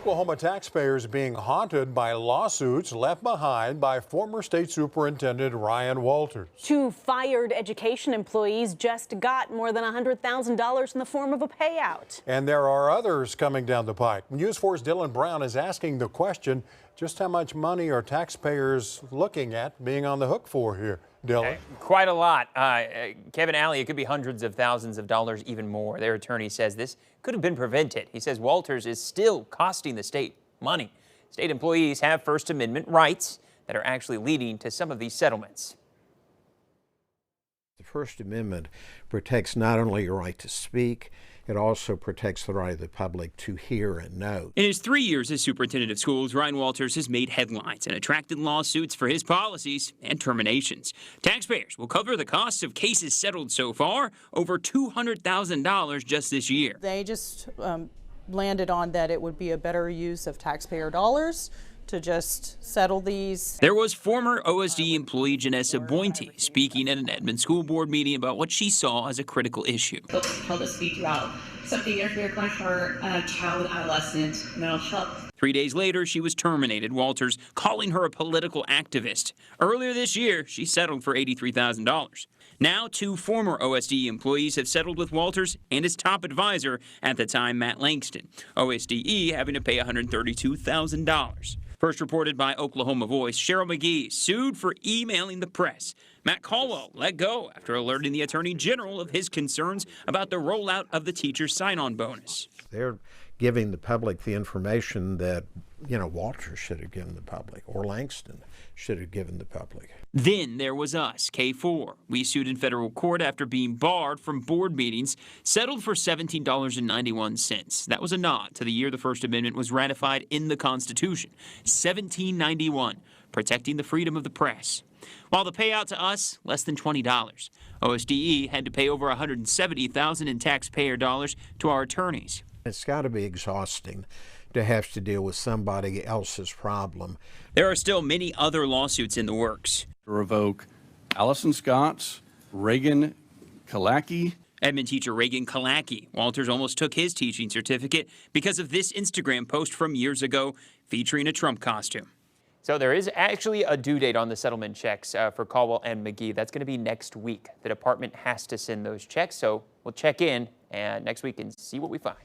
Oklahoma taxpayers being haunted by lawsuits left behind by former state superintendent Ryan Walters. Two fired education employees just got more than $100,000 in the form of a payout. And there are others coming down the pike. News 4's Dylan Brown is asking the question, just how much money are taxpayers looking at being on the hook for here? Dylan? Quite a lot. Kevin Alley, it could be hundreds of thousands of dollars, even more. Their attorney says this could have been prevented. He says Walters is still costing the state money. State employees have First Amendment rights that are actually leading to some of these settlements. The First Amendment protects not only your right to speak, it also protects the right of the public to hear and know. In his 3 years as superintendent of schools, Ryan Walters has made headlines and attracted lawsuits for his policies and terminations. Taxpayers will cover the costs of cases settled so far, over $200,000 just this year. They just landed on that it would be a better use of taxpayer dollars to just settle these. There was former OSD employee Janessa Boynty speaking at an Edmond school board meeting about what she saw as a critical issue. Help us speak throughout something if you're going for child and adolescent mental health. 3 days later, she was terminated, Walters calling her a political activist. Earlier this year, she settled for $83,000. Now, two former OSD employees have settled with Walters and his top advisor at the time, Matt Langston. OSDE having to pay $132,000. First reported by Oklahoma Voice, Cheryl McGee sued for emailing the press. Matt Caldwell let go after alerting the Attorney General of his concerns about the rollout of the teacher sign-on bonus. They're giving the public the information that, Walters should have given the public, or Langston should have given the public. Then there was us, K4. We sued in federal court after being barred from board meetings, settled for $17.91. That was a nod to the year the First Amendment was ratified in the Constitution, 1791, protecting the freedom of the press. While the payout to us, less than $20. OSDE had to pay over $170,000 in taxpayer dollars to our attorneys. It's got to be exhausting to have to deal with somebody else's problem. There are still many other lawsuits in the works. To revoke Allison Scott's, Reagan Kalaki. Edmond teacher Reagan Kalaki. Walters almost took his teaching certificate because of this Instagram post from years ago featuring a Trump costume. So there is actually a due date on the settlement checks for Caldwell and McGee. That's going to be next week. The department has to send those checks, so we'll check in next week and see what we find.